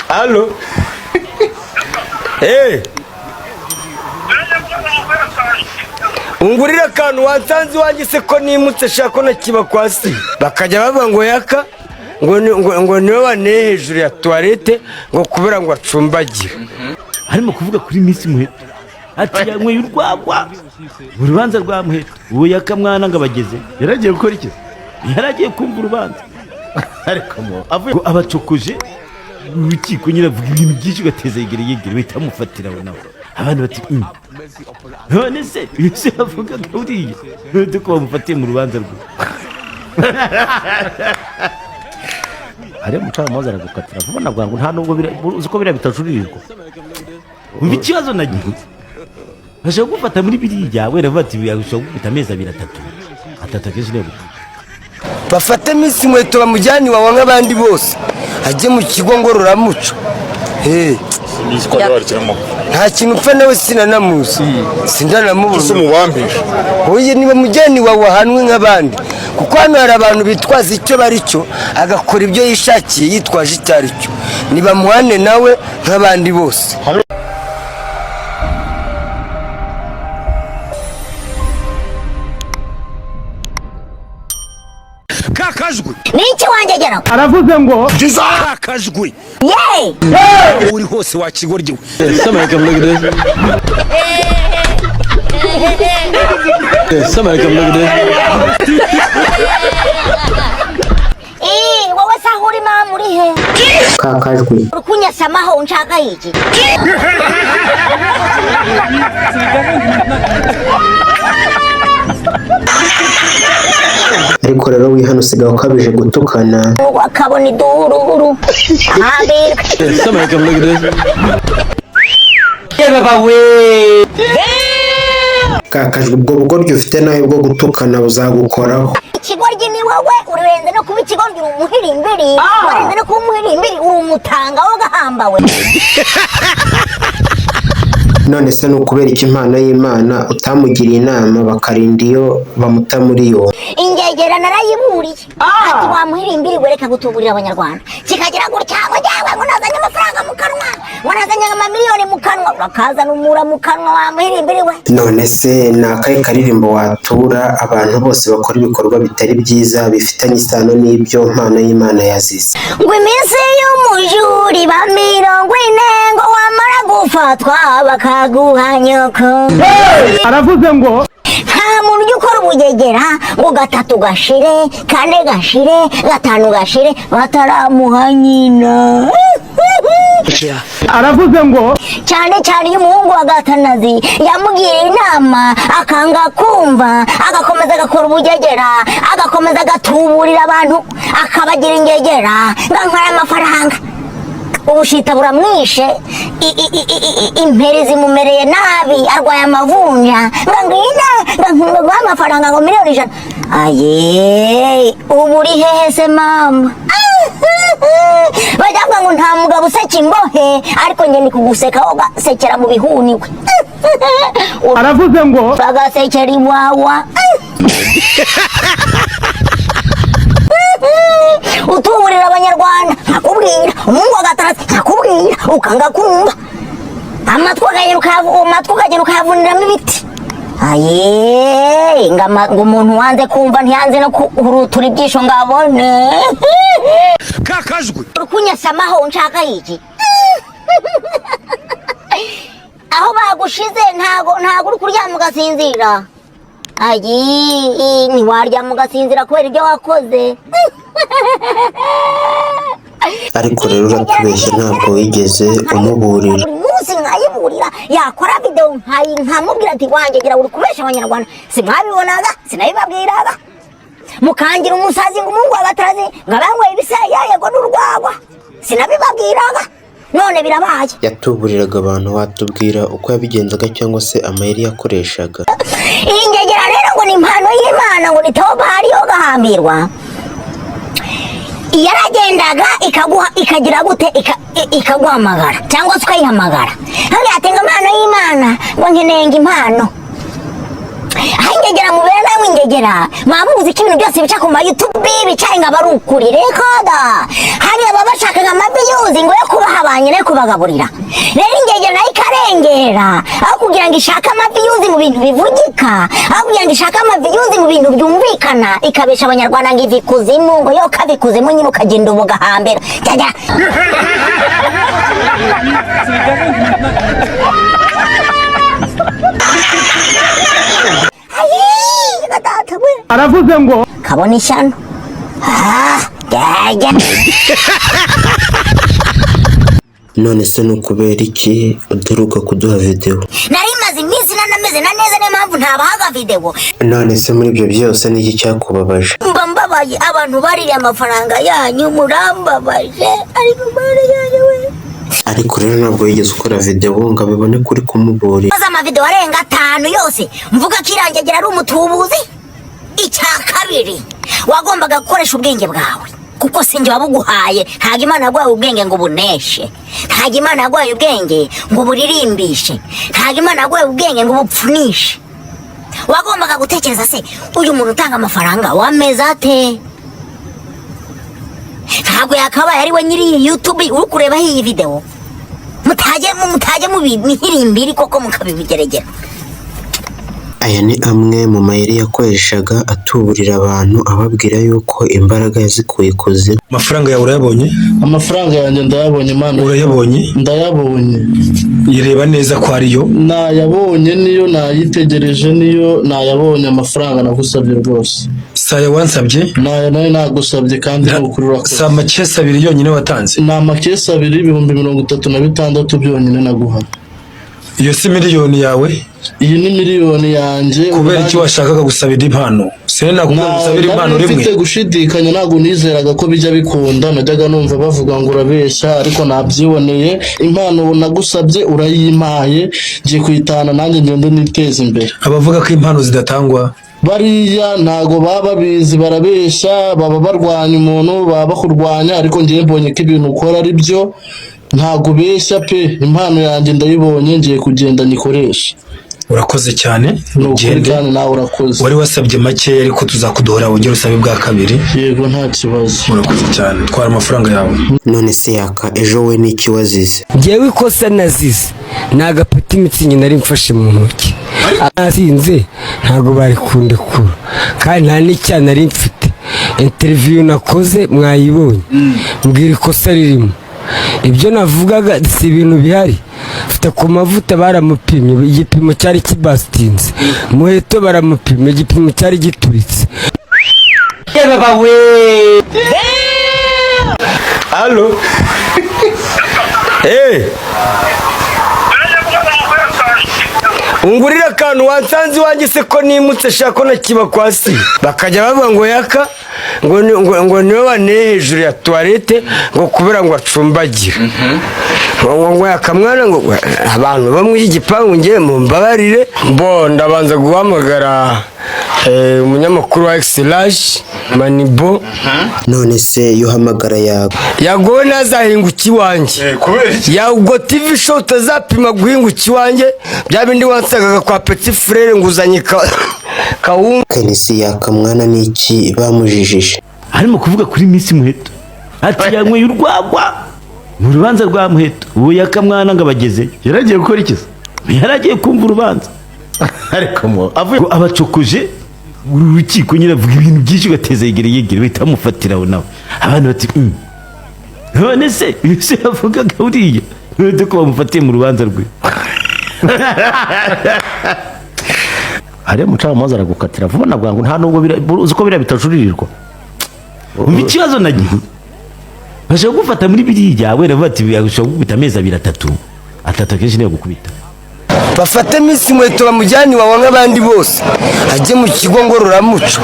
Allo. Eh. Ungurira kantu watanze wanjye se ko nimutse shako na kiba kwasi. Bakajya bava ngo yaka ngo niwe wane hejuru ya toilette ngo kubera ngo acumbagira. Harimo kuvuga kuri Miss Muheto. Ati yanywe y'urwagwa. Urubanza rwa Muheto. Uwo yaka mwana ngabageze. Yaragiye gukora iki? Yaragiye kumva urubanza. Ariko mo avuye abacokuje urukiko nyine avuga ibintu byinshi gateza yegere bahita mufatira we nawe. Abantu bati none se yose avuga uriye none ko bamufatiye mu rubanza rwe. Ari mucamanza aragukatira vuba nabwo ngo nta nubwo uzi ko bitajuririrwa. Umva ikibazo nagiye bashaka gufata muri biriya wera bati bashaka gufata amezi 2 atatu keje nego bafate Miss Muheto bamujyani wawe nk'abandi bose ajye mu kigo ngororamuco. Nta kintu upfa nawe sinanamuzi sindanamubona umubambisha oye niba mujyani wawe ahanwe nk'abandi kuko hano hari abantu bitwaza icyo bari cyo agakora ibyo yishakiye yitwaje icyari cyo niba muhane nawe nk'abandi bose. Kakajwi niki wangegera aravuze ngo Kakajwi uri hose wakigoryiwe. Samarika mlugide Samarika mlugide wowe sahuri mama muri he Kakajwi ukunyasamaho unshaka iki ariko rero wihano sigaho kabije gutukana wakabona idururu Samarika mlugide Kakajwi ubwo bugoryi ufite nawe bwo gutukana buzagukoraho. ikigoryi ni wowe urenze no kuba ikigoryi umuhirimbiri urenze no kuba umuhirimbiri uri umutanga wo gahambawe. None se nukubera iki impano y'Imana utamugiriye inama bakarinda iyo bamuta muri yo. Ingegera narayiburiye ati wamuhirimbiri wereka gutuburira abanyarwanda kikagira gutya ngo jyawe ngo nazanye amafaranga mu kanwa ngo nazanye amamiliyoni mu kanwa urakaza numura mu kanwa wamuhirimbiri we. None se nakaye karirimbo watura abantu bose bakora ibikorwa bitari byiza bifitanye isano n'ibyo impano y'Imana yazize ngo iminsi y'umujuri ba 40 ngo wamara gufatwa bakaguhanyoko. aravuze ngo nta muntu ujya ukora ubugegera ngo 3 gashire 4 gashire 5 gashire bataramuha nyina. aravuze ngo cyane iyo umuhungu wa Gatanazi yamugiriye inama akanga kumva agakomeza agakora ubugegera agakomeza agatuburira abantu akabagira ingegera ngankora amafaranga ubushita buramwishe imperi zimumereye nabi arwaye amavunja ngangina ngankunda amafaranga ngo 1,000,000. Aye uburi hehe se mama bajya ngo nta mugabo useka imbohe ariko njye ni kuguseka ho gasekera mu bihuniwe. aravuze ngo bagasekera iwawa utuburira abanyarwanda akubwira umungu wa Gatanazi akubwira ukanga kumva amatwi ukagenda ukayavuniramo ibiti. Aye ngo umuntu wanze kumva ntiyanze no kuhurutura ibyisho ngabone. Kakajwi ukunyasamaho nshaka iki aho bagushize ntago uri kuryama ugasinzira. Ayi ntiwaryama ugasinzira kubera ibyo wakoze. ariko rero uratubeshya ntabwo wigeze umuburira. Munsi nkayiburira yakora video nkamubwira ati wangegera uri kubesha abanyarwanda simwabibonaga sinabibabwiraga mukangira umusazi ngo umungu wa Gatanazi ngabanywe ibisaya yego n'urwagwa sinabibabwiraga none birabaye. Yatuburiraga abantu watubwira uko yabigenzaga cyangwa se amayeri yakoreshaga. Ingegera rero ngo ni impano y'Imana ngo ni Theobari yo gahambirwa. Yaragendaga ikagira gute ikaguhamagara cyangwa se ukayihamagara hano yatenga impano y'Imana ngo nkeneye impano. Ingegera mubera nawe ingegera mwamuzi ko ibintu byose bica ku ma YouTube bicaye ngo abarukuri rekoda hari ababashaka nka mabiyuzi ngo yo kubaha nyine kubagaburira rero ingegera nayo ikarengera aho kugira ngo ishake amaviyuzi mu bintu bivugika aho kugira ngo ishake amaviyuzi mu bintu byumvikana ikabesha abanyarwanda ngo ivi kuzimu ngo yo kavi kuzimu nyine ukagenda ubuga hambere jya aravuze ngo kabona ishyano none se ni ukubera iki uduruka kuduha video? nari maze iminsi nanameze na neza niyo mpamvu ntabahaga video. None se muri ibyo byose ni iki cyakubabaje? mba mbabaye abantu baririye amafaranga yanyu murambabaje ariko mbare yanyu we. Ariko rero ntabwo yigeze ukora video ngo abibone kuri kumuburira. maze amavideo arenga 5 yose mvuga ko irangegera ari umutubuzi. Icya kabiri wagombaga gukoresha ubwenge bwawe kuko sinjye wabuguhaye. Ntago Imana yaguhaye ubwenge ngo buneshe, ntago Imana yaguhaye ubwenge ngo buririmbishe, ntago Imana yaguhaye ubwenge ngo bupfunishe. Wagombaga gutekereza se uyu muntu utanga amafaranga wameze ate? Ntago yakabaye ari we nyiri YouTube uri kureba iyi video. Mutajye mubihirimbiri koko mukabibigeregera. Aya ni amwe mu mayeri yakoreshaga atuburira abantu ababwira yuko imbaraga yazikuye ikuzimu. Amafaranga yawe urayabonye? Amafaranga yanjye ndayabonye Mana. Urayabonye? Ndayabonye. Yireba neza ko ariyo? Nayabonye niyo nayitegereje niyo nayabonye amafaranga nagusabye rwose. Saya wansabye? Nayo nagusabye kandi n'ukurura. Sa makesi 2 yonyine watanze? Na makesi 2 ibihumbi 36 byonyine naguha. Iyo si miliyoni yawe? Iyi ni miliyoni yanjye. Kubera iki washakaga gusabira impano? Se nakubwiye gusabira impano rimwe. Mfite gushidikanya ntago nizeraga ko bijya bikunda. Najyaga numva bavuga ngo urabeshya ariko nabyiboneye. Impano nagusabye urayimpaye, ngiye kuyitana nanjye ngende niteza imbere. Abavuga ko impano zidatangwa bariya ntago baba bizi barabeshya, baba barwanya umuntu, baba bakurwanya, ariko ngiye mbonye ko ibintu ukora ari byo. Ntago beshya pe, impano yanjye ndayibonye ngiye kugenda nikoresha. Urakoze cyane. Ugende nawe urakoze. Wari wasabye make ariko tuzakudohora wongera usabe bwa kabiri. Yego nta kibazo. Urakoze cyane. Twara amafaranga yawe. None se yaka ejo we ni iki wazize? Ngewe ikosa nazize nagapeti imitsingi nari mfashe mu ntoki asinze ntago bari kundekura kandi nta n'icyaha nari mfite. Interview nakoze mwayibonye mbwira ikosa ririmo. Ibyo navugaga si ibintu bihari. Mfite ku mavuta baramupimye igipimo cyari kibastinze, muheto baramupimye igipimo cyari gituritse. Baba we allo ungurira akantu wansanze wanjye se ko nimutse shako nakiba kwasi bakajya bavuga ngo yaka ngo niwe waneye hejuru ya toilette ngo kubera ngo acumbagira ngo yakamwana ngo abantu bamwe igipangu ngiye mu mbabarire mbo ndabanza guhamagara umunyamakuru wa X-Lash Manibo. None se yuhamagara yago nazahinguki wanje yago TV show tazapima guhinguki wanje bya bindi wansagaga kwa Petit Frere nguzanye kawunga. Kenisi yakamwana niki bamujijije? Arimo kuvuga kuri Miss Muheto ati yanyweye urwagwa mu rubanza rwa Muheto. Uwo yakamwana ngabageze yaragiye gukora iki? Yaragiye kumva urubanza ariko mo avuye abacukuje urukiko nyine avuga ibintu byinshi gateza yegere bahita bamufatiraho nawe abantu bati none se yavugaga uriya none ko bamufatiye mu rubanza rwe. Hari umucamanza aragukatira vuba nabwo ngo nta nubwo uzi ko bira bitajuririrwa. Umva ikibazo nagiye bashaka gufata muri biriya wera bati bishobora gukubita amezi 2 3 kenshi niyo gukubita. Bafate Miss Muheto bamujyani wawe nk'abandi bose ajye mu kigo ngororamuco.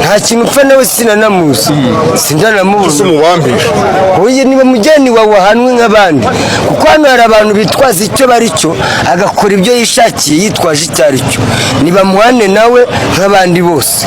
Nta kintu upfa nawe sinanamuzi sindanamubona mubambije. Oye niba mujyani wawe ahanwe nk'abandi kuko hano hari abantu bitwaza icyo bari cyo agakora ibyo yishakiye yitwaje icyo ari cyo. Niba muhane nawe nk'abandi bose.